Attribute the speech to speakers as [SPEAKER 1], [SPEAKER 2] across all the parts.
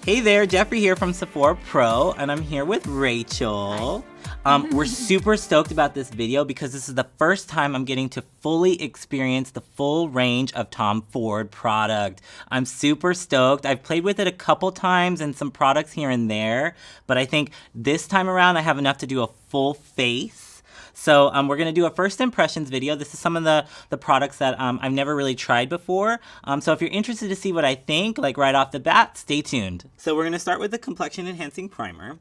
[SPEAKER 1] Hey there, Jeffrey here from Sephora Pro, and I'm here with Rachel. We're super stoked about this video because this is the first time I'm getting to fully experience the full range of Tom Ford product. I'm super stoked. I've played with it a couple times and some products here and there, but I think this time around I have enough to do a full face. So we're going to do a first impressions video. This is some of the products that I've never really tried before. So if you're interested to see what I think, like right off the bat, stay tuned. So we're going to start with the complexion enhancing primer.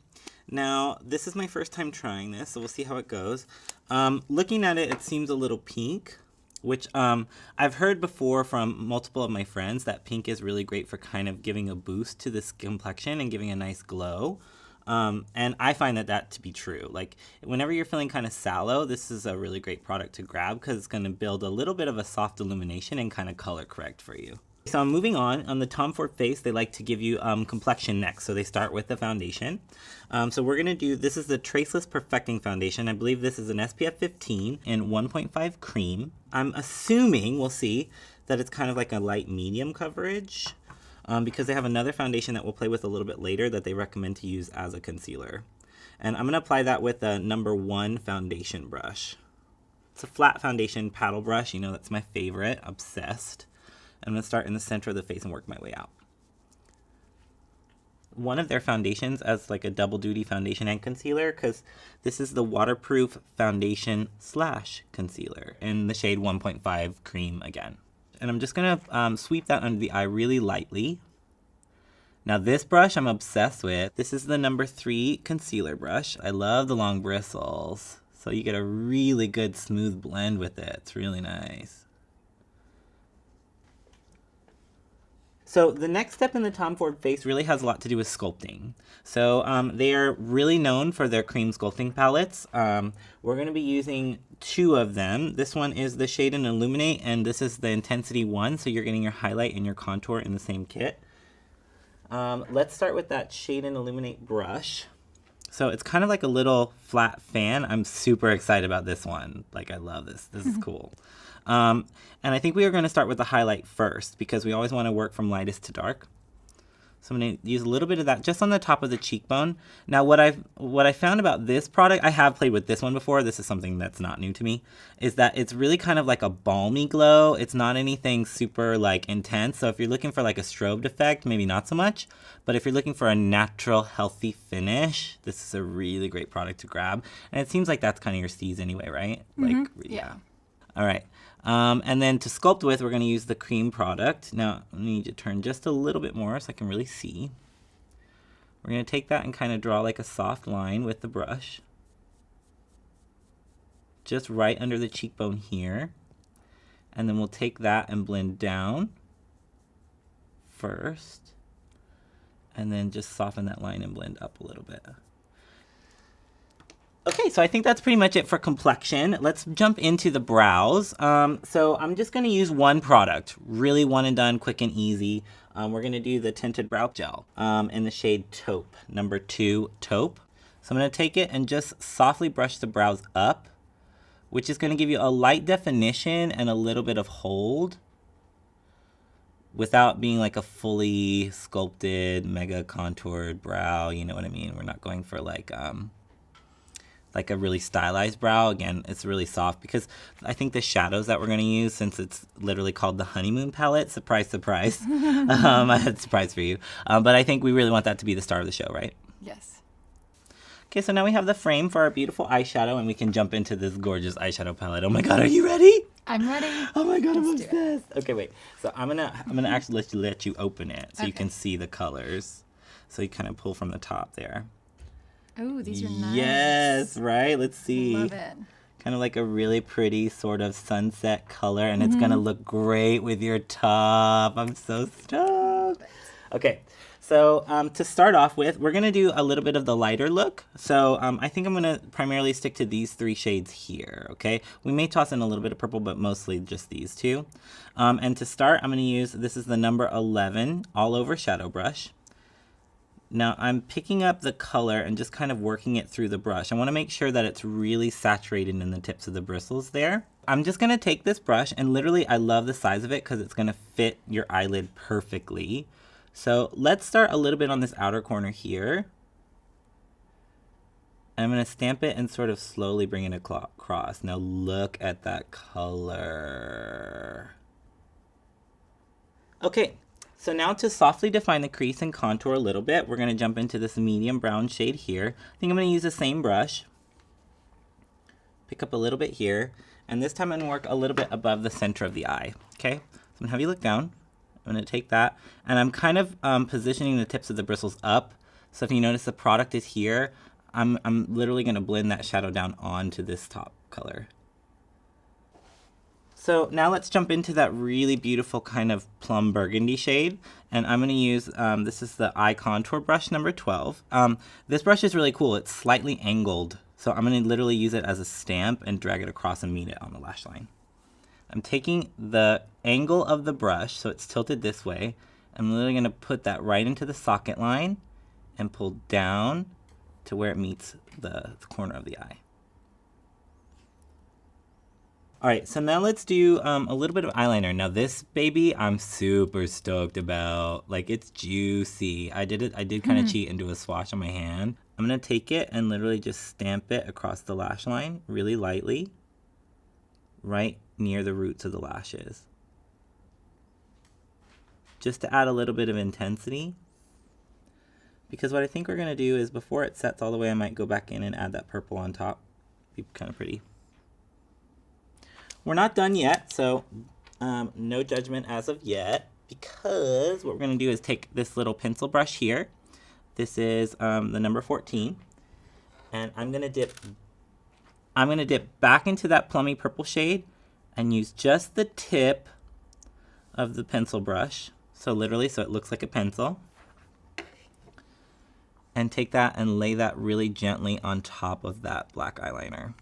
[SPEAKER 1] Now, this is my first time trying this, so we'll see how it goes. Looking at it, it seems a little pink, which I've heard before from multiple of my friends that pink is really great for kind of giving a boost to this complexion and giving a nice glow. And I find that to be true. Like, whenever you're feeling kind of sallow, this is a really great product to grab because it's going to build a little bit of a soft illumination and kind of color correct for you. So I'm moving on the Tom Ford face, they like to give you complexion next. So they start with the foundation. So we're going to do, this is the Traceless Perfecting Foundation. I believe this is an SPF 15 and 1.5 cream. I'm assuming, we'll see, that it's kind of like a light medium coverage. Because they have another foundation that we'll play with a little bit later that they recommend to use as a concealer. And I'm going to apply that with a number 1 foundation brush. It's a flat foundation paddle brush. You know, that's my favorite. Obsessed. I'm going to start in the center of the face and work my way out. One of their foundations as like a double duty foundation and concealer, because this is the waterproof foundation / concealer in the shade 1.5 cream again. And I'm just going to sweep that under the eye really lightly. Now this brush I'm obsessed with. This is the number 3 concealer brush. I love the long bristles. So you get a really good smooth blend with it. It's really nice. So the next step in the Tom Ford face really has a lot to do with sculpting. So they are really known for their cream sculpting palettes. We're going to be using 2 of them. This one is the Shade and Illuminate, and this is the Intensity 1, so you're getting your highlight and your contour in the same kit. Let's start with that Shade and Illuminate brush. So it's kind of like a little flat fan. I'm super excited about this one. Like, I love this. This is cool. And I think we are going to start with the highlight first because we always want to work from lightest to dark. So I'm going to use a little bit of that just on the top of the cheekbone. Now what I found about this product, I have played with this one before, this is something that's not new to me, is that it's really kind of like a balmy glow. It's not anything super like intense. So if you're looking for like a strobed effect, maybe not so much. But if you're looking for a natural, healthy finish, this is a really great product to grab. And it seems like that's kind of your steez anyway, right?
[SPEAKER 2] Mm-hmm.
[SPEAKER 1] Like, yeah. All right. And then to sculpt with, we're going to use the cream product. Now, I need to turn just a little bit more so I can really see. We're going to take that and kind of draw like a soft line with the brush. Just right under the cheekbone here. And then we'll take that and blend down first. And then just soften that line and blend up a little bit. Okay, so I think that's pretty much it for complexion. Let's jump into the brows. So I'm just going to use one product, really one and done, quick and easy. We're going to do the Tinted Brow Gel in the shade Taupe, number 2 Taupe. So I'm going to take it and just softly brush the brows up, which is going to give you a light definition and a little bit of hold without being like a fully sculpted, mega contoured brow. You know what I mean? We're not going for like a really stylized brow. Again, it's really soft because I think the shadows that we're going to use, since it's literally called the Honeymoon palette, surprise, surprise. I had a surprise for you. But I think we really want that to be the star of the show, right?
[SPEAKER 2] Yes.
[SPEAKER 1] Okay, so now we have the frame for our beautiful eyeshadow, and we can jump into this gorgeous eyeshadow palette. Oh my God, are you ready?
[SPEAKER 2] I'm ready.
[SPEAKER 1] Oh my God, I'm
[SPEAKER 2] Let's do it.
[SPEAKER 1] obsessed. Okay, wait. So I'm gonna actually let you open it so you
[SPEAKER 2] Okay.
[SPEAKER 1] can see the colors. So you kind of pull from the top there.
[SPEAKER 2] Oh, these are nice.
[SPEAKER 1] Yes, right? Let's see.
[SPEAKER 2] Love it.
[SPEAKER 1] Kind of like a really pretty sort of sunset color, and it's gonna look great with your top. I'm so stoked. Okay, so to start off with, we're gonna do a little bit of the lighter look. So I think I'm gonna primarily stick to these 3 shades here, okay? We may toss in a little bit of purple, but mostly just these 2. And to start, I'm gonna use, this is the number 11 All Over Shadow Brush. Now I'm picking up the color and just kind of working it through the brush. I want to make sure that it's really saturated in the tips of the bristles there. I'm just going to take this brush and literally I love the size of it because it's going to fit your eyelid perfectly. So let's start a little bit on this outer corner here. I'm going to stamp it and sort of slowly bring it across. Now look at that color. Okay, so now to softly define the crease and contour a little bit, we're going to jump into this medium brown shade here. I think I'm going to use the same brush. Pick up a little bit here. And this time I'm going to work a little bit above the center of the eye. Okay, so I'm going to have you look down. I'm going to take that, and I'm kind of positioning the tips of the bristles up. So if you notice the product is here, I'm literally going to blend that shadow down onto this top color. So now let's jump into that really beautiful kind of plum burgundy shade. And I'm going to use, this is the eye contour brush number 12. This brush is really cool. It's slightly angled. So I'm going to literally use it as a stamp and drag it across and meet it on the lash line. I'm taking the angle of the brush, so it's tilted this way. I'm literally going to put that right into the socket line and pull down to where it meets the corner of the eye. All right, so now let's do a little bit of eyeliner. Now this baby, I'm super stoked about. Like, it's juicy. I did kind of cheat and do a swatch on my hand. I'm gonna take it and literally just stamp it across the lash line really lightly, right near the roots of the lashes. Just to add a little bit of intensity. Because what I think we're gonna do is before it sets all the way, I might go back in and add that purple on top. Be kind of pretty. We're not done yet, so no judgment as of yet, because what we're going to do is take this little pencil brush here. This is the number 14, and I'm going to dip back into that plummy purple shade and use just the tip of the pencil brush, so literally so it looks like a pencil, and take that and lay that really gently on top of that black eyeliner.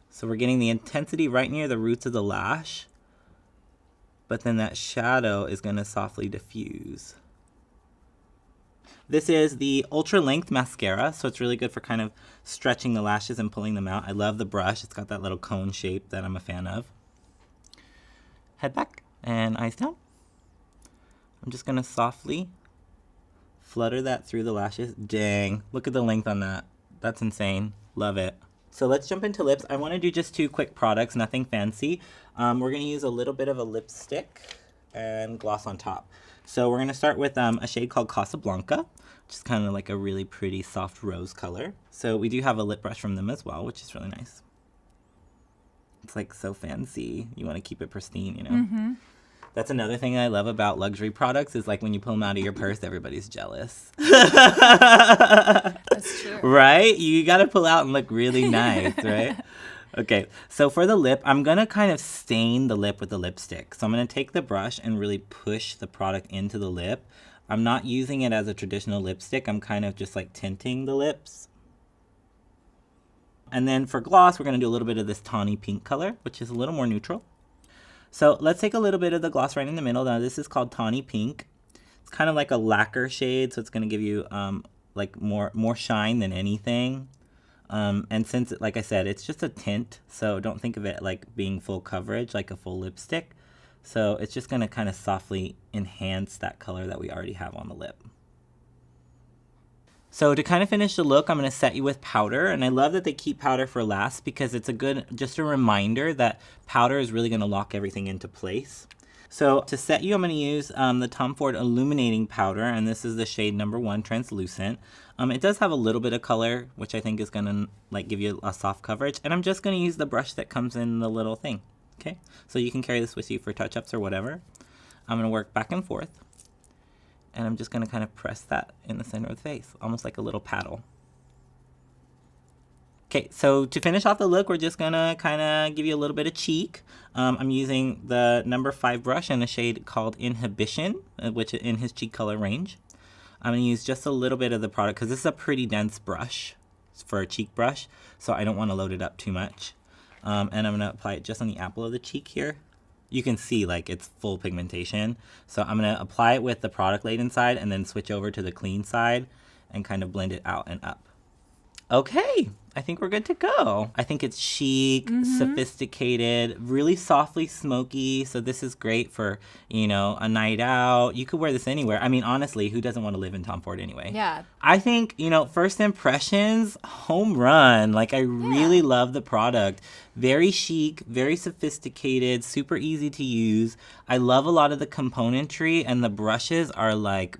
[SPEAKER 1] So we're getting the intensity right near the roots of the lash, but then that shadow is going to softly diffuse. This is the Ultra Length Mascara, so it's really good for kind of stretching the lashes and pulling them out. I love the brush. It's got that little cone shape that I'm a fan of. Head back and eyes down. I'm just going to softly flutter that through the lashes. Dang, look at the length on that. That's insane. Love it. So let's jump into lips. I want to do just 2 quick products, nothing fancy. We're going to use a little bit of a lipstick and gloss on top. So we're going to start with a shade called Casablanca, which is kind of like a really pretty soft rose color. So we do have a lip brush from them as well, which is really nice. It's like so fancy. You want to keep it pristine, you know? Mm-hmm. That's another thing I love about luxury products is like when you pull them out of your purse, everybody's jealous.
[SPEAKER 2] That's true.
[SPEAKER 1] Right? You got to pull out and look really nice, right? Okay, so for the lip, I'm going to kind of stain the lip with the lipstick. So I'm going to take the brush and really push the product into the lip. I'm not using it as a traditional lipstick. I'm kind of just like tinting the lips. And then for gloss, we're going to do a little bit of this tawny pink color, which is a little more neutral. So let's take a little bit of the gloss right in the middle. Now this is called Tawny Pink. It's kind of like a lacquer shade, so it's going to give you like more shine than anything. And since, like I said, it's just a tint, so don't think of it like being full coverage, like a full lipstick. So it's just going to kind of softly enhance that color that we already have on the lip. So to kind of finish the look, I'm going to set you with powder. And I love that they keep powder for last because it's just a reminder that powder is really going to lock everything into place. So to set you, I'm going to use the Tom Ford Illuminating Powder. And this is the shade number 1, Translucent. It does have a little bit of color, which I think is going to like give you a soft coverage. And I'm just going to use the brush that comes in the little thing. Okay, so you can carry this with you for touch-ups or whatever. I'm going to work back and forth. And I'm just going to kind of press that in the center of the face, almost like a little paddle. Okay, so to finish off the look, we're just going to kind of give you a little bit of cheek. I'm using the number 5 brush in a shade called Inhibition, which is in his cheek color range. I'm going to use just a little bit of the product because this is a pretty dense brush for a cheek brush, so I don't want to load it up too much. And I'm going to apply it just on the apple of the cheek here. You can see like it's full pigmentation. So I'm going to apply it with the product laid inside and then switch over to the clean side and kind of blend it out and up. Okay, I think we're good to go. I think it's chic, sophisticated, really softly smoky. So this is great for, you know, a night out. You could wear this anywhere. I mean, honestly, who doesn't want to live in Tom Ford anyway?
[SPEAKER 2] Yeah.
[SPEAKER 1] I think, you know, first impressions, home run. Like, I really love the product. Very chic, very sophisticated, super easy to use. I love a lot of the componentry, and the brushes are like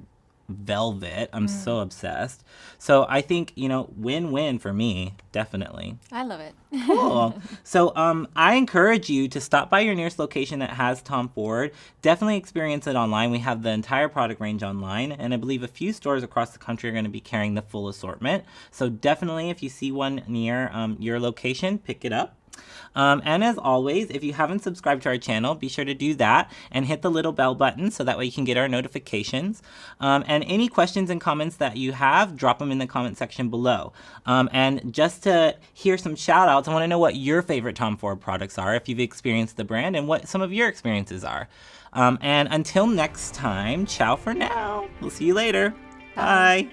[SPEAKER 1] velvet. I'm so obsessed. So I think, you know, win-win for me, definitely.
[SPEAKER 2] I love it.
[SPEAKER 1] Cool. So I encourage you to stop by your nearest location that has Tom Ford. Definitely experience it online. We have the entire product range online, and I believe a few stores across the country are going to be carrying the full assortment. So definitely, if you see one near your location, pick it up. And as always, if you haven't subscribed to our channel, be sure to do that and hit the little bell button so that way you can get our notifications. And any questions and comments that you have, drop them in the comment section below. And just to hear some shout outs, I want to know what your favorite Tom Ford products are, if you've experienced the brand, and what some of your experiences are. And until next time, ciao for now. We'll see you later. Bye.